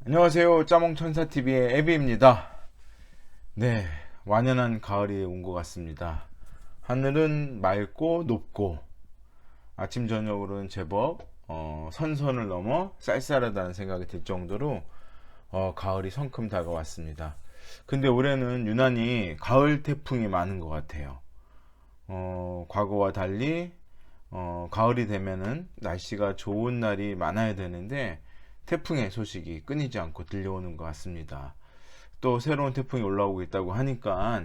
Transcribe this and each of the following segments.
안녕하세요. 짜몽천사TV의 애비입니다. 네, 완연한 가을이 온 것 같습니다. 하늘은 맑고 높고 아침 저녁으로는 제법 선선을 넘어 쌀쌀하다는 생각이 들 정도로 가을이 성큼 다가왔습니다. 근데 올해는 유난히 가을 태풍이 많은 것 같아요. 과거와 달리 가을이 되면은 날씨가 좋은 날이 많아야 되는데 태풍의 소식이 끊이지 않고 들려오는 것 같습니다. 또 새로운 태풍이 올라오고 있다고 하니까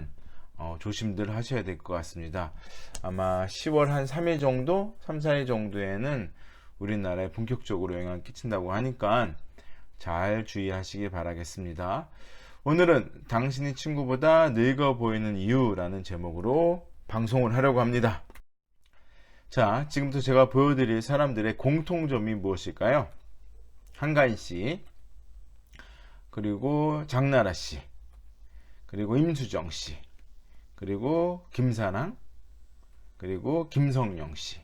조심들 하셔야 될 것 같습니다. 아마 10월 한 3일 정도, 3, 4일 정도에는 우리나라에 본격적으로 영향을 끼친다고 하니까 잘 주의하시기 바라겠습니다. 오늘은 당신이 친구보다 늙어 보이는 이유라는 제목으로 방송을 하려고 합니다. 자, 지금부터 제가 보여드릴 사람들의 공통점이 무엇일까요? 한가인 씨, 그리고 장나라 씨, 그리고 임수정 씨, 그리고 김사랑, 그리고 김성령 씨.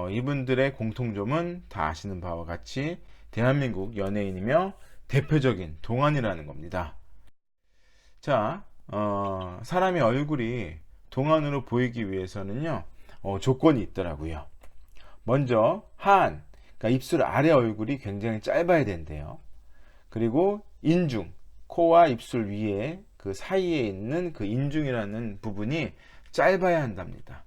이분들의 공통점은 다 아시는 바와 같이 대한민국 연예인이며 대표적인 동안이라는 겁니다. 자, 사람의 얼굴이 동안으로 보이기 위해서는요, 조건이 있더라고요. 먼저 그러니까 입술 아래 얼굴이 굉장히 짧아야 된대요. 그리고 인중, 코와 입술 위에 그 사이에 있는 그 인중이라는 부분이 짧아야 한답니다.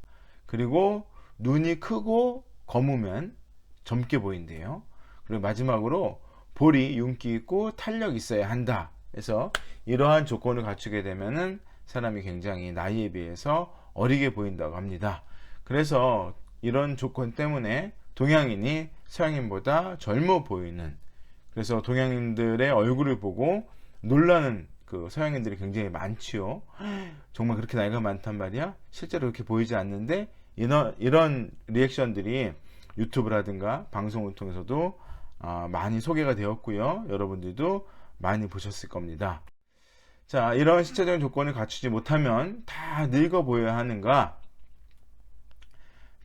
그리고 눈이 크고 검으면 젊게 보인대요. 그리고 마지막으로 볼이 윤기 있고 탄력 있어야 한다. 그래서 이러한 조건을 갖추게 되면은 사람이 굉장히 나이에 비해서 어리게 보인다고 합니다. 그래서 이런 조건 때문에 동양인이 서양인보다 젊어 보이는, 그래서 동양인들의 얼굴을 보고 놀라는 그 서양인들이 굉장히 많지요. 정말 그렇게 나이가 많단 말이야? 실제로 그렇게 보이지 않는데 이런 리액션들이 유튜브라든가 방송을 통해서도 많이 소개가 되었고요. 여러분들도 많이 보셨을 겁니다. 자, 이런 신체적인 조건을 갖추지 못하면 다 늙어 보여야 하는가?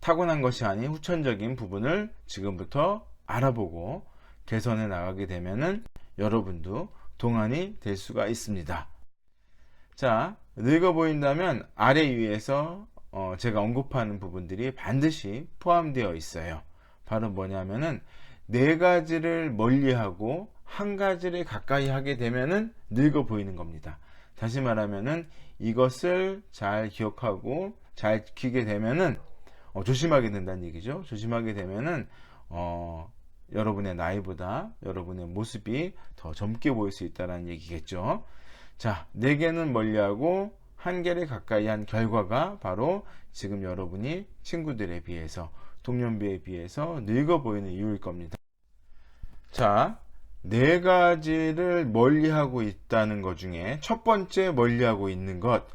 타고난 것이 아닌 후천적인 부분을 지금부터 알아보고 개선해 나가게 되면은 여러분도 동안이 될 수가 있습니다. 자, 늙어 보인다면 아래 위에서 제가 언급하는 부분들이 반드시 포함되어 있어요. 바로 뭐냐면은 네 가지를 멀리하고 한 가지를 가까이 하게 되면은 늙어 보이는 겁니다. 다시 말하면은 이것을 잘 기억하고 잘 지키게 되면은 조심하게 된다는 얘기죠. 조심하게 되면은 여러분의 나이보다 여러분의 모습이 더 젊게 보일 수 있다는 얘기겠죠. 자, 4개는 멀리하고 1개를 가까이 한 결과가 바로 지금 여러분이 친구들에 비해서, 동년배에 비해서 늙어 보이는 이유일 겁니다. 자, 4가지를 멀리하고 있다는 것 중에 첫 번째 멀리하고 있는 것,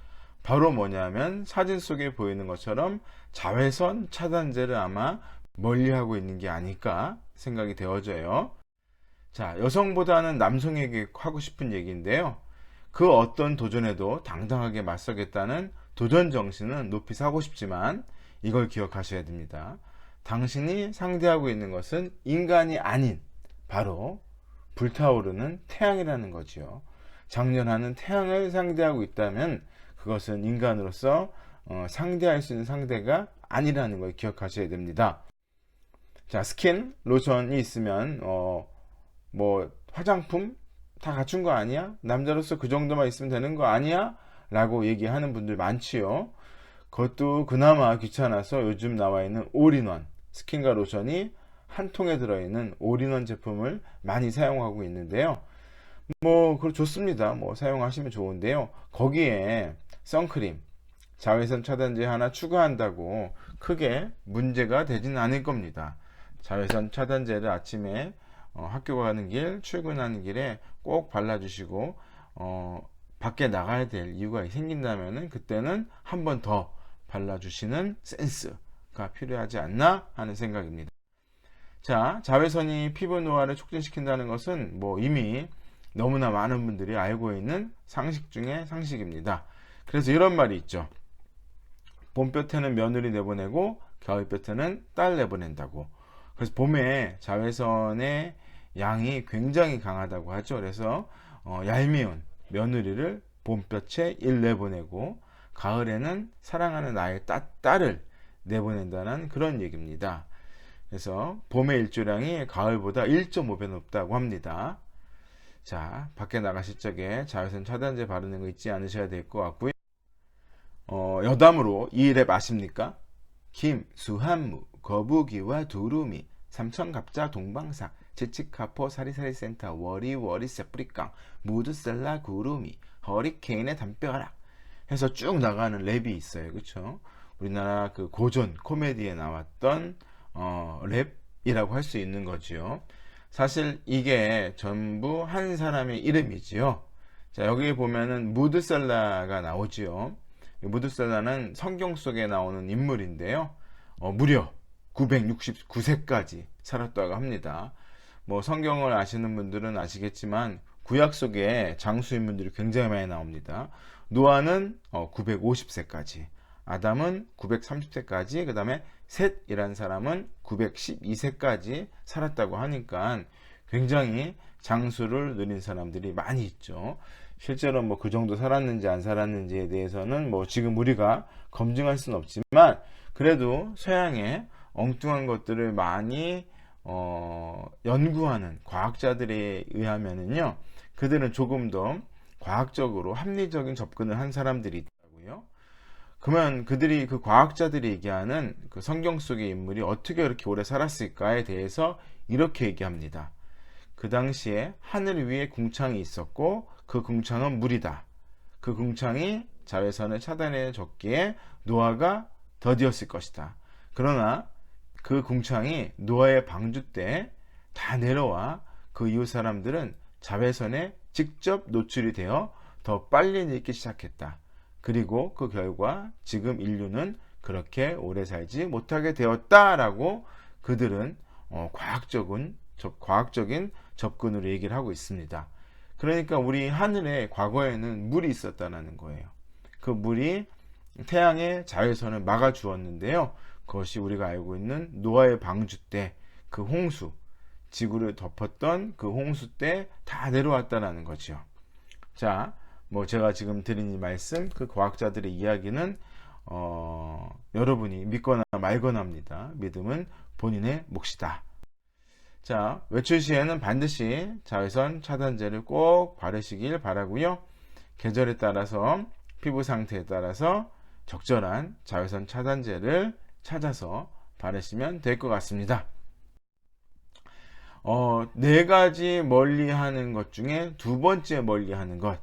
바로 뭐냐면 사진 속에 보이는 것처럼 자외선 차단제를 아마 멀리하고 있는 게 아닐까 생각이 되어져요. 자, 여성보다는 남성에게 하고 싶은 얘기인데요. 그 어떤 도전에도 당당하게 맞서겠다는 도전 정신은 높이 사고 싶지만 이걸 기억하셔야 됩니다. 당신이 상대하고 있는 것은 인간이 아닌 바로 불타오르는 태양이라는 거지요. 장렬하는 태양을 상대하고 있다면 그것은 인간으로서 상대할 수 있는 상대가 아니라는 걸 기억하셔야 됩니다. 자, 스킨, 로션이 있으면 뭐 화장품 다 갖춘 거 아니야? 남자로서 그 정도만 있으면 되는 거 아니야? 라고 얘기하는 분들 많지요. 그것도 그나마 귀찮아서 요즘 나와 있는 올인원, 스킨과 로션이 한 통에 들어있는 올인원 제품을 많이 사용하고 있는데요. 그거 좋습니다. 사용하시면 좋은데요. 거기에 선크림, 자외선 차단제 하나 추가한다고 크게 문제가 되지는 않을 겁니다. 자외선 차단제를 아침에 학교 가는 길, 출근하는 길에 꼭 발라주시고 밖에 나가야 될 이유가 생긴다면 그때는 한 번 더 발라주시는 센스가 필요하지 않나 하는 생각입니다. 자, 자외선이 피부 노화를 촉진시킨다는 것은 이미 너무나 많은 분들이 알고 있는 상식 중에 상식입니다. 그래서 이런 말이 있죠. 봄볕에는 며느리 내보내고 겨울볕에는 딸 내보낸다고. 그래서 봄에 자외선의 양이 굉장히 강하다고 하죠. 그래서 얄미운 며느리를 봄볕에 일내보내고 가을에는 사랑하는 나의 딸을 내보낸다는 그런 얘기입니다. 그래서 봄의 일조량이 가을보다 1.5배 높다고 합니다. 자, 밖에 나가실 적에 자외선 차단제 바르는 거 잊지 않으셔야 될 것 같고요. 여담으로 이 랩 아십니까? 김, 수한무, 거북이와 두루미, 삼천갑자 동방사, 치치카포 사리사리센터, 워리워리 세프리깡, 무드셀라 구루미, 허리케인의 담벼락 해서 쭉 나가는 랩이 있어요. 그쵸? 우리나라 그 고전 코미디에 나왔던 랩이라고 할 수 있는 거지요. 사실 이게 전부 한 사람의 이름이지요. 자, 여기 보면은 무드셀라가 나오지요. 무드셀라는 성경 속에 나오는 인물인데요. 무려 969세까지 살았다고 합니다. 뭐 성경을 아시는 분들은 아시겠지만 구약 속에 장수 인물들이 굉장히 많이 나옵니다. 노아는 950세까지, 아담은 930세까지, 그 다음에 셋이라는 사람은 912세까지 살았다고 하니까 굉장히 장수를 누린 사람들이 많이 있죠. 실제로 뭐 그 정도 살았는지 안 살았는지에 대해서는 뭐 지금 우리가 검증할 수는 없지만 그래도 서양의 엉뚱한 것들을 많이 연구하는 과학자들에 의하면은요, 그들은 조금 더 과학적으로 합리적인 접근을 한 사람들이 있다고요. 그러면 그들이 그 과학자들이 얘기하는 그 성경 속의 인물이 어떻게 그렇게 오래 살았을까에 대해서 이렇게 얘기합니다. 그 당시에 하늘 위에 궁창이 있었고 그 궁창은 물이다. 그 궁창이 자외선을 차단해 줬기에 노아가 더디었을 것이다. 그러나 그 궁창이 노아의 방주 때 다 내려와 그 이후 사람들은 자외선에 직접 노출이 되어 더 빨리 늙기 시작했다. 그리고 그 결과 지금 인류는 그렇게 오래 살지 못하게 되었다라고 그들은 과학적인 접근으로 얘기를 하고 있습니다. 그러니까 우리 하늘에 과거에는 물이 있었다는 거예요. 그 물이 태양의 자외선을 막아 주었는데요. 그것이 우리가 알고 있는 노아의 방주 때 그 홍수, 지구를 덮었던 그 홍수 때 다 내려왔다는 거죠. 자, 뭐 제가 지금 드린 이 말씀, 그 과학자들의 이야기는 여러분이 믿거나 말거나 합니다. 믿음은 본인의 몫이다. 자, 외출 시에는 반드시 자외선 차단제를 꼭 바르시길 바라고요. 계절에 따라서 피부 상태에 따라서 적절한 자외선 차단제를 찾아서 바르시면 될 것 같습니다. 네 가지 멀리하는 것 중에 두 번째 멀리하는 것,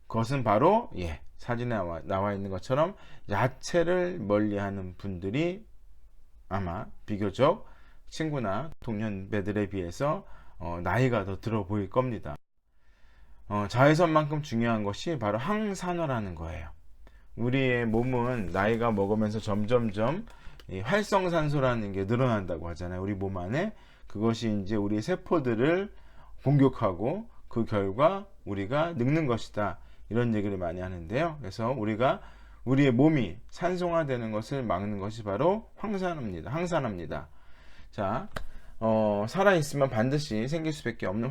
그것은 바로 사진에 나와 있는 것처럼 야채를 멀리하는 분들이 아마 비교적 친구나 동년배들에 비해서 나이가 더 들어 보일 겁니다. 자외선만큼 중요한 것이 바로 항산화라는 거예요. 우리의 몸은 나이가 먹으면서 점점점 활성산소라는 게 늘어난다고 하잖아요. 우리 몸 안에 그것이 이제 우리 세포들을 공격하고 그 결과 우리가 늙는 것이다, 이런 얘기를 많이 하는데요. 그래서 우리의 몸이 산소화되는 것을 막는 것이 바로 항산화입니다. 자, 살아있으면 반드시 생길 수밖에 없는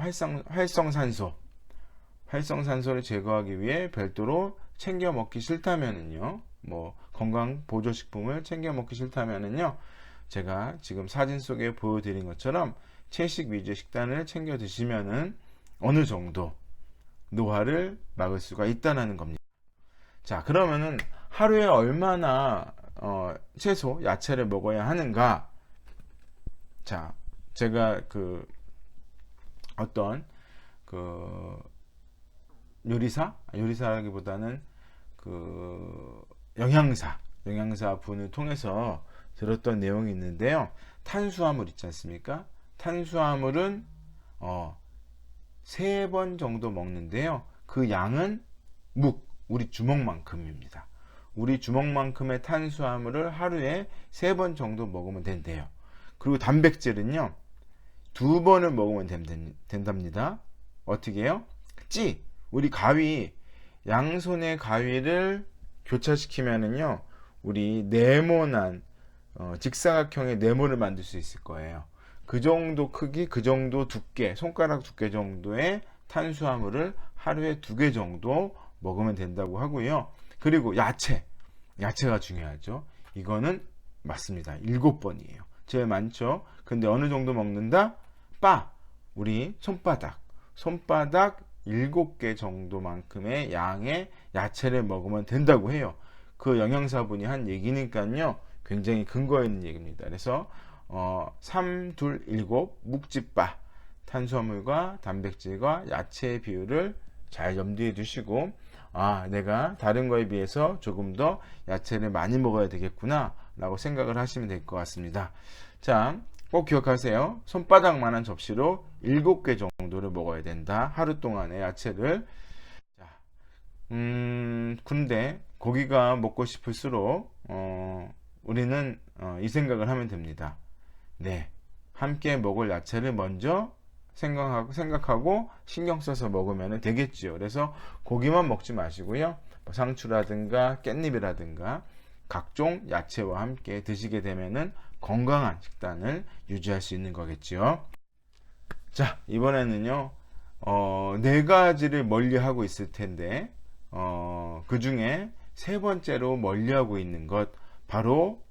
활성산소를 제거하기 위해 별도로 챙겨 먹기 싫다면은요, 뭐 건강 보조식품을 챙겨 먹기 싫다면은요, 제가 지금 사진 속에 보여드린 것처럼 채식 위주 식단을 챙겨 드시면은 어느 정도 노화를 막을 수가 있다는 겁니다. 자, 그러면은 하루에 얼마나 채소, 야채를 먹어야 하는가? 자, 제가 어떤 요리사라기보다는 영양사 분을 통해서 들었던 내용이 있는데요. 탄수화물 있지 않습니까? 탄수화물은 3번 정도 먹는데요. 그 양은 우리 주먹만큼입니다. 우리 주먹만큼의 탄수화물을 하루에 3번 정도 먹으면 된대요. 그리고 단백질은요, 2번을 먹으면 된답니다. 어떻게 해요? 우리 가위, 양손의 가위를 교차시키면은요, 우리 네모난 직사각형의 네모를 만들 수 있을 거예요. 그 정도 크기, 그 정도 두께, 손가락 두께 정도의 탄수화물을 하루에 2개 정도 먹으면 된다고 하고요. 그리고 야채가 중요하죠. 이거는 맞습니다. 7번이에요. 제일 많죠. 근데 어느 정도 먹는다? 우리 손바닥 7개 정도만큼의 양의 야채를 먹으면 된다고 해요. 그 영양사분이 한 얘기니까요. 굉장히 근거 있는 얘기입니다. 그래서 3, 2, 7 묵찌빠, 탄수화물과 단백질과 야채의 비율을 잘 염두에 두시고, 내가 다른 거에 비해서 조금 더 야채를 많이 먹어야 되겠구나 라고 생각을 하시면 될 것 같습니다. 자, 꼭 기억하세요. 손바닥만한 접시로 7개 정도를 먹어야 된다. 하루 동안의 야채를. 자, 근데 고기가 먹고 싶을수록 우리는 이 생각을 하면 됩니다. 네, 함께 먹을 야채를 먼저 생각하고 신경 써서 먹으면 되겠죠. 그래서 고기만 먹지 마시고요. 상추라든가 깻잎이라든가 각종 야채와 함께 드시게 되면은 건강한 식단을 유지할 수 있는 거겠죠. 자, 이번에는요, 4가지를 멀리하고 있을 텐데, 그 중에 3번째로 멀리하고 있는 것, 바로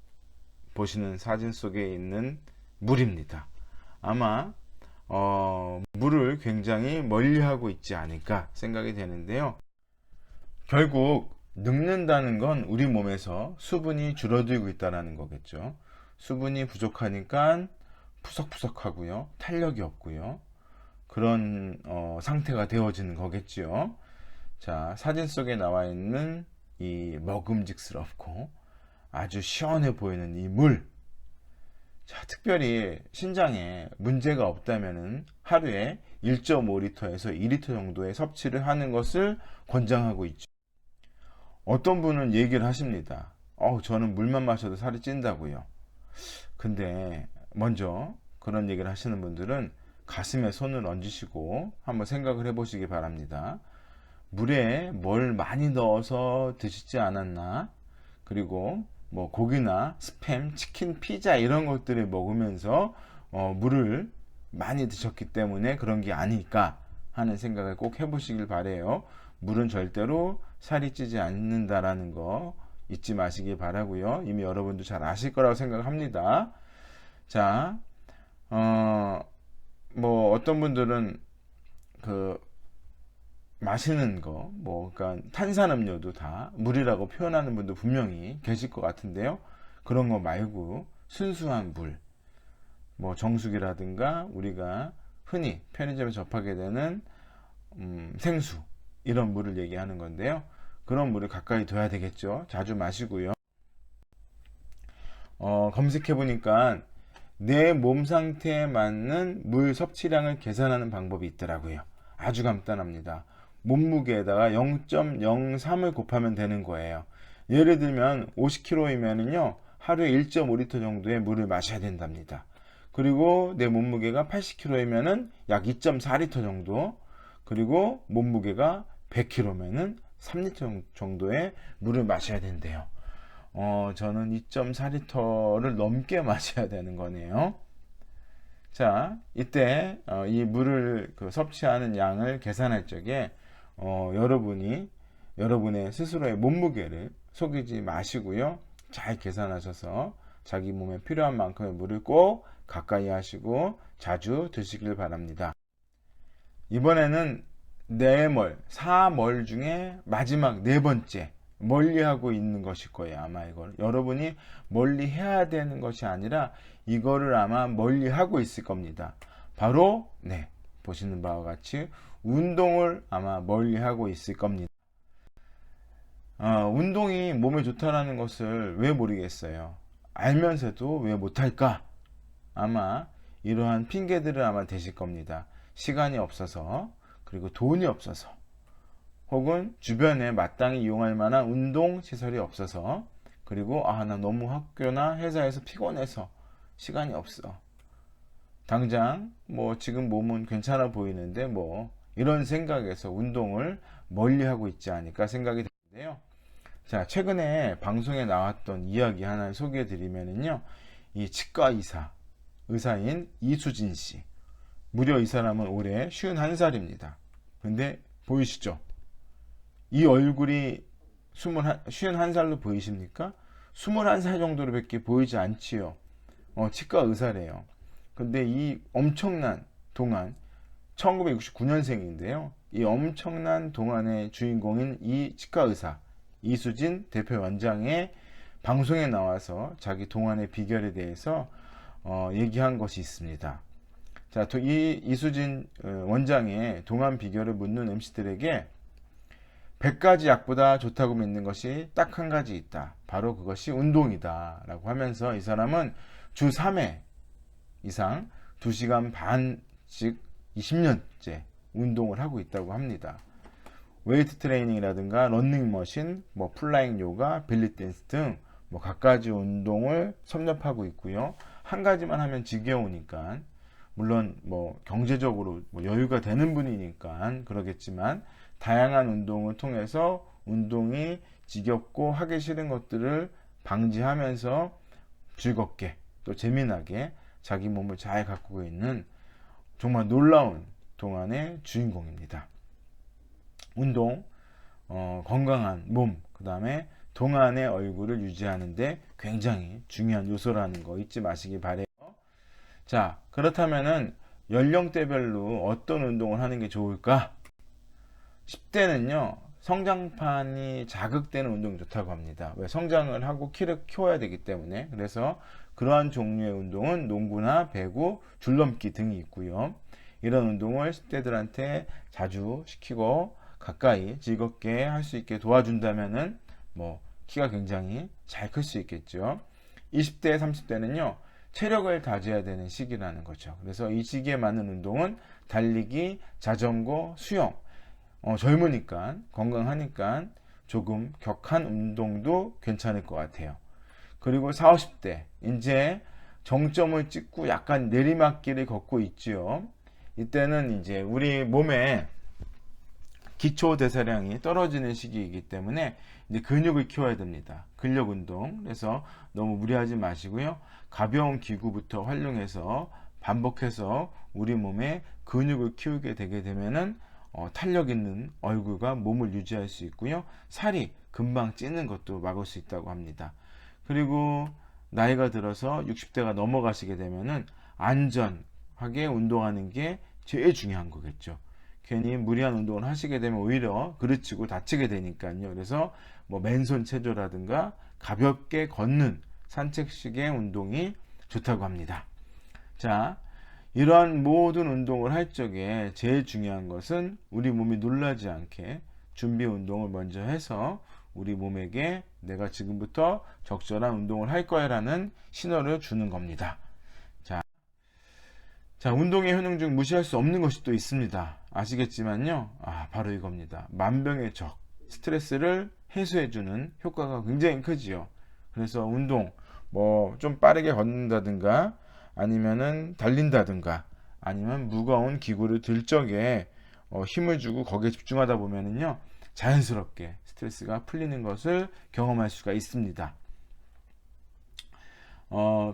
보시는 사진 속에 있는 물입니다. 아마 물을 굉장히 멀리하고 있지 않을까 생각이 되는데요. 결국 늙는다는 건 우리 몸에서 수분이 줄어들고 있다는 거겠죠. 수분이 부족하니까 푸석푸석하고요, 탄력이 없고요, 그런 상태가 되어지는 거겠죠. 자, 사진 속에 나와 있는 이 먹음직스럽고 아주 시원해 보이는 이 물. 자, 특별히 신장에 문제가 없다면은 하루에 1.5리터에서 2리터 정도의 섭취를 하는 것을 권장하고 있죠. 어떤 분은 얘기를 하십니다. 저는 물만 마셔도 살이 찐다고요. 근데 먼저 그런 얘기를 하시는 분들은 가슴에 손을 얹으시고 한번 생각을 해보시기 바랍니다. 물에 뭘 많이 넣어서 드시지 않았나? 그리고 뭐 고기나 스팸, 치킨, 피자 이런 것들을 먹으면서 물을 많이 드셨기 때문에 그런 게 아닐까 하는 생각을 꼭 해보시길 바래요. 물은 절대로 살이 찌지 않는다라는 거 잊지 마시기 바라고요. 이미 여러분도 잘 아실 거라고 생각합니다. 자, 뭐 어떤 분들은 그 마시는 거, 그러니까 탄산음료도 다 물이라고 표현하는 분도 분명히 계실 것 같은데요. 그런 거 말고 순수한 물, 뭐 정수기라든가 우리가 흔히 편의점에서 접하게 되는 생수, 이런 물을 얘기하는 건데요. 그런 물을 가까이 둬야 되겠죠. 자주 마시고요. 검색해 보니까 내 몸 상태에 맞는 물 섭취량을 계산하는 방법이 있더라고요. 아주 간단합니다. 몸무게에다가 0.03을 곱하면 되는 거예요. 예를 들면 50kg이면요 하루에 1.5리터 정도의 물을 마셔야 된답니다. 그리고 내 몸무게가 80kg이면은 약 2.4리터 정도, 그리고 몸무게가 100kg면은 3리터 정도의 물을 마셔야 된대요. 저는 2.4리터를 넘게 마셔야 되는 거네요. 자, 이때 이 물을 섭취하는 양을 계산할 적에 여러분의 스스로의 몸무게를 속이지 마시고요. 잘 계산하셔서 자기 몸에 필요한 만큼의 물을 꼭 가까이 하시고 자주 드시길 바랍니다. 이번에는 4멀 중에 마지막 4번째 멀리하고 있는 것일 거예요. 아마 이걸 여러분이 멀리 해야 되는 것이 아니라 이거를 아마 멀리하고 있을 겁니다. 바로 보시는 바와 같이 운동을 아마 멀리하고 있을 겁니다. 운동이 몸에 좋다는 것을 왜 모르겠어요. 알면서도 왜 못할까? 아마 이러한 핑계들을 아마 대실 겁니다. 시간이 없어서, 그리고 돈이 없어서, 혹은 주변에 마땅히 이용할 만한 운동 시설이 없어서, 그리고 나 너무 학교나 회사에서 피곤해서 시간이 없어. 당장 지금 몸은 괜찮아 보이는데 이런 생각에서 운동을 멀리하고 있지 않을까 생각이 되는데요. 자, 최근에 방송에 나왔던 이야기 하나를 소개해 드리면요, 이 치과 의사, 의사인 이수진 씨. 무려 이 사람은 올해 51살입니다. 근데 보이시죠? 이 얼굴이 51살로 보이십니까? 21살 정도로밖에 보이지 않지요. 치과 의사래요. 근데 이 엄청난 동안 1969년생인데요. 이 엄청난 동안의 주인공인 이 치과 의사 이수진 대표 원장의 방송에 나와서 자기 동안의 비결에 대해서 얘기한 것이 있습니다. 자, 이 이수진 원장의 동안 비결을 묻는 MC들에게 100가지 약보다 좋다고 믿는 것이 딱 한 가지 있다. 바로 그것이 운동이다. 라고 하면서 이 사람은 주 3회 이상 2시간 반씩 20년째 운동을 하고 있다고 합니다. 웨이트 트레이닝이라든가 런닝머신, 플라잉 요가, 벨리 댄스 등 갖가지 운동을 섭렵하고 있고요. 한 가지만 하면 지겨우니까 물론 경제적으로 여유가 되는 분이니까 그러겠지만 다양한 운동을 통해서 운동이 지겹고 하기 싫은 것들을 방지하면서 즐겁게 또 재미나게 자기 몸을 잘 가꾸고 있는 정말 놀라운 동안의 주인공입니다. 운동, 건강한 몸, 그 다음에 동안의 얼굴을 유지하는데 굉장히 중요한 요소라는 거 잊지 마시기 바래요. 자, 그렇다면은 연령대별로 어떤 운동을 하는 게 좋을까? 10대는요, 성장판이 자극되는 운동이 좋다고 합니다. 왜? 성장을 하고 키를 키워야 되기 때문에. 그래서 그러한 종류의 운동은 농구나 배구, 줄넘기 등이 있고요. 이런 운동을 10대들한테 자주 시키고 가까이 즐겁게 할 수 있게 도와준다면은 키가 굉장히 잘 클 수 있겠죠. 20대, 30대는요, 체력을 다져야 되는 시기라는 거죠. 그래서 이 시기에 맞는 운동은 달리기, 자전거, 수영. 젊으니까, 건강하니까 조금 격한 운동도 괜찮을 것 같아요. 그리고 40, 50대, 이제 정점을 찍고 약간 내리막길을 걷고 있지요. 이때는 이제 우리 몸에 기초 대사량이 떨어지는 시기이기 때문에 이제 근육을 키워야 됩니다. 근력 운동. 그래서 너무 무리하지 마시고요. 가벼운 기구부터 활용해서 반복해서 우리 몸에 근육을 키우게 되게 되면은 탄력 있는 얼굴과 몸을 유지할 수 있고요. 살이 금방 찌는 것도 막을 수 있다고 합니다. 그리고 나이가 들어서 60대가 넘어가시게 되면은 안전하게 운동하는 게 제일 중요한 거겠죠. 괜히 무리한 운동을 하시게 되면 오히려 그르치고 다치게 되니까요. 그래서 맨손 체조라든가 가볍게 걷는 산책식의 운동이 좋다고 합니다. 자, 이러한 모든 운동을 할 적에 제일 중요한 것은 우리 몸이 놀라지 않게 준비 운동을 먼저 해서 우리 몸에게 내가 지금부터 적절한 운동을 할 거야 라는 신호를 주는 겁니다. 자, 운동의 효능 중 무시할 수 없는 것이 또 있습니다. 아시겠지만요. 바로 이겁니다. 만병의 스트레스를 해소해주는 효과가 굉장히 크지요. 그래서 운동, 좀 빠르게 걷는다든가, 아니면은 달린다든가, 아니면 무거운 기구를 들 적에 힘을 주고 거기에 집중하다 보면은요, 자연스럽게 스트레스가 풀리는 것을 경험할 수가 있습니다.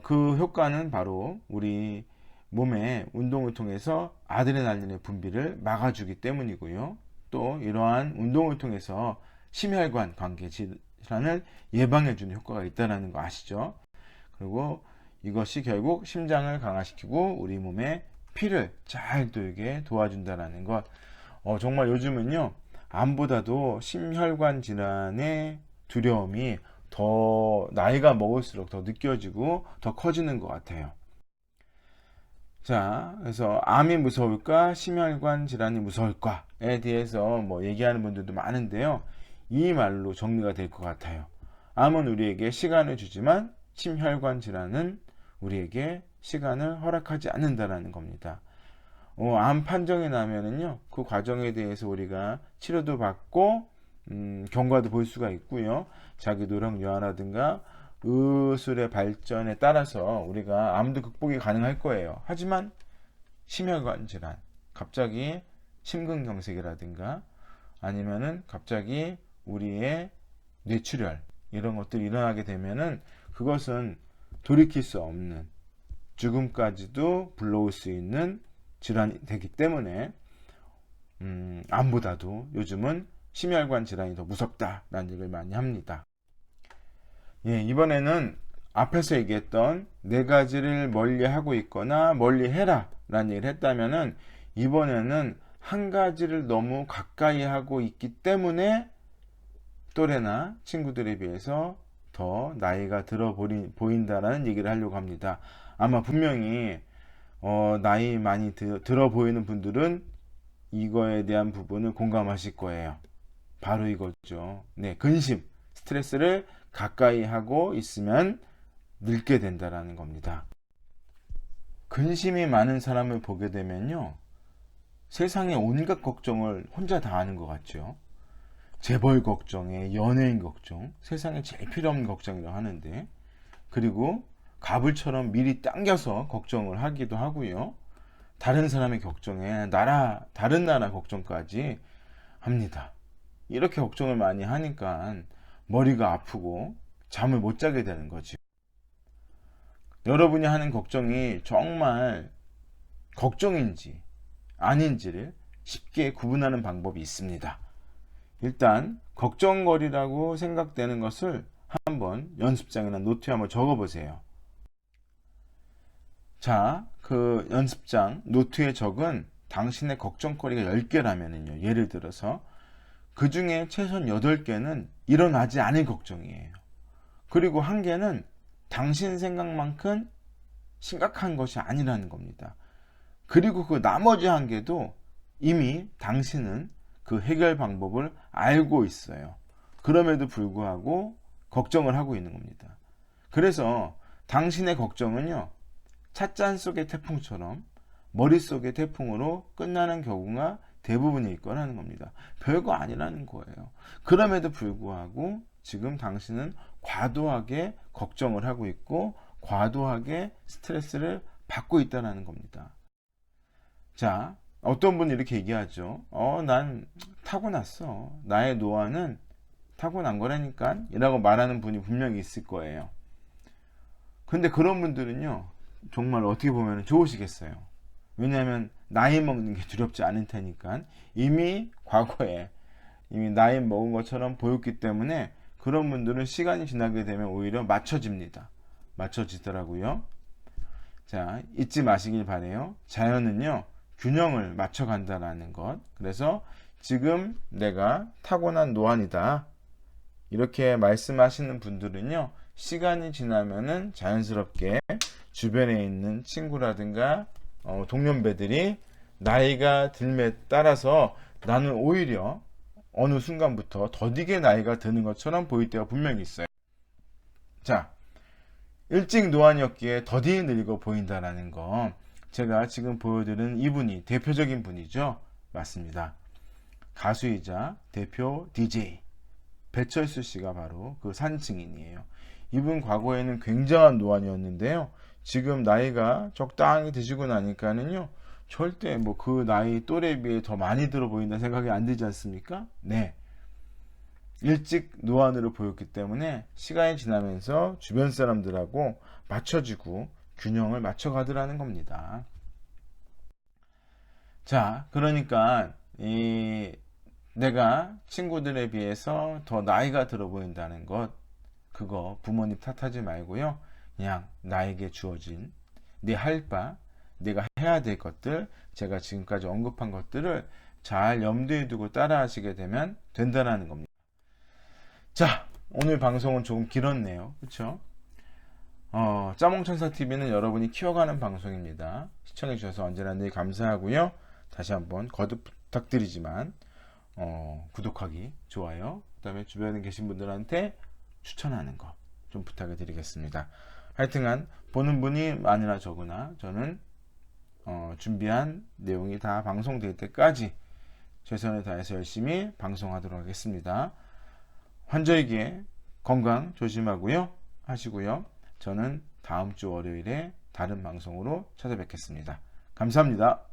그 효과는 바로 우리 몸에 운동을 통해서 아드레날린의 분비를 막아주기 때문이고요. 또 이러한 운동을 통해서 심혈관 관계 질환을 예방해주는 효과가 있다는 거 아시죠? 그리고 이것이 결국 심장을 강화시키고 우리 몸에 피를 잘 돌게 도와준다는 것. 정말 요즘은요, 암보다도 심혈관 질환의 두려움이 더 나이가 먹을수록 더 느껴지고 더 커지는 것 같아요. 자, 그래서 암이 무서울까, 심혈관 질환이 무서울까에 대해서 얘기하는 분들도 많은데요. 이 말로 정리가 될 것 같아요. 암은 우리에게 시간을 주지만 심혈관 질환은 우리에게 시간을 허락하지 않는다라는 겁니다. 암 판정이 나면은요, 그 과정에 대해서 우리가 치료도 받고, 경과도 볼 수가 있고요. 자기 노력 여하라든가 의술의 발전에 따라서 우리가 암도 극복이 가능할 거예요. 하지만 심혈관 질환, 갑자기 심근경색이라든가 아니면은 갑자기 우리의 뇌출혈 이런 것들이 일어나게 되면은 그것은 돌이킬 수 없는 죽음까지도 불러올 수 있는 질환이 되기 때문에 암보다도 요즘은 심혈관 질환이 더 무섭다라는 얘기를 많이 합니다. 예, 이번에는 앞에서 얘기했던 네 가지를 멀리하고 있거나 멀리해라 라는 얘기를 했다면은, 이번에는 한 가지를 너무 가까이 하고 있기 때문에 또래나 친구들에 비해서 더 나이가 들어 보인다라는 얘기를 하려고 합니다. 아마 분명히 나이 많이 들어 보이는 분들은 이거에 대한 부분을 공감하실 거예요. 바로 이거죠. 네, 근심, 스트레스를 가까이 하고 있으면 늙게 된다라는 겁니다. 근심이 많은 사람을 보게 되면요, 세상의 온갖 걱정을 혼자 다 하는 것 같죠. 재벌 걱정에 연예인 걱정, 세상에 제일 필요 없는 걱정이라고 하는데, 그리고 가불처럼 미리 당겨서 걱정을 하기도 하고요. 다른 사람의 걱정에 다른 나라 걱정까지 합니다. 이렇게 걱정을 많이 하니까 머리가 아프고 잠을 못 자게 되는 거죠. 여러분이 하는 걱정이 정말 걱정인지 아닌지를 쉽게 구분하는 방법이 있습니다. 일단 걱정거리라고 생각되는 것을 한번 연습장이나 노트에 한번 적어보세요. 자, 그 연습장 노트에 적은 당신의 걱정거리가 10개라면요, 예를 들어서 그 중에 최소한 8개는 일어나지 않을 걱정이에요. 그리고 1개는 당신 생각만큼 심각한 것이 아니라는 겁니다. 그리고 그 나머지 1개도 이미 당신은 그 해결 방법을 알고 있어요. 그럼에도 불구하고 걱정을 하고 있는 겁니다. 그래서 당신의 걱정은요, 찻잔 속의 태풍처럼 머릿속의 태풍으로 끝나는 경우가 대부분일 거라는 겁니다. 별거 아니라는 거예요. 그럼에도 불구하고 지금 당신은 과도하게 걱정을 하고 있고 과도하게 스트레스를 받고 있다는 겁니다. 자, 어떤 분이 이렇게 얘기하죠. 난 타고났어. 나의 노화는 타고난 거라니까 이라고 말하는 분이 분명히 있을 거예요. 근데 그런 분들은요, 정말 어떻게 보면 좋으시겠어요. 왜냐하면 나이 먹는 게 두렵지 않을 테니까, 이미 과거에 이미 나이 먹은 것처럼 보였기 때문에 그런 분들은 시간이 지나게 되면 오히려 맞춰지더라고요. 자, 잊지 마시길 바래요. 자연은요, 균형을 맞춰간다라는 것. 그래서 지금 내가 타고난 노안이다 이렇게 말씀하시는 분들은요, 시간이 지나면은 자연스럽게 주변에 있는 친구라든가 동년배들이 나이가 들에 따라서 나는 오히려 어느 순간부터 더디게 나이가 드는 것처럼 보일 때가 분명히 있어요. 자, 일찍 노안이었기에 더디 늙어 보인다라는 거, 제가 지금 보여드리는 이분이 대표적인 분이죠. 맞습니다. 가수이자 대표 DJ 배철수 씨가 바로 그 산증인이에요. 이분 과거에는 굉장한 노안이었는데요, 지금 나이가 적당히 드시고 나니까는요, 절대 뭐 그 나이 또래에 비해 더 많이 들어 보인다는 생각이 안 들지 않습니까? 네. 일찍 노안으로 보였기 때문에 시간이 지나면서 주변 사람들하고 맞춰지고 균형을 맞춰가더라는 겁니다. 자, 그러니까 내가 친구들에 비해서 더 나이가 들어 보인다는 것, 그거 부모님 탓하지 말고요, 그냥 나에게 주어진 내 할 바, 내가 해야 될 것들, 제가 지금까지 언급한 것들을 잘 염두에 두고 따라 하시게 되면 된다는 겁니다. 자, 오늘 방송은 조금 길었네요. 그렇죠? 짜몽천사TV는 여러분이 키워가는 방송입니다. 시청해주셔서 언제나 늘 감사하고요. 다시 한번 거듭 부탁드리지만 구독하기, 좋아요, 그 다음에 주변에 계신 분들한테 추천하는 거 좀 부탁을 드리겠습니다. 하여튼간 보는 분이 많으나 적으나 저는 준비한 내용이 다 방송될 때까지 최선을 다해서 열심히 방송하도록 하겠습니다. 환절기에 건강 조심하고요 하시고요. 저는 다음 주 월요일에 다른 방송으로 찾아뵙겠습니다. 감사합니다.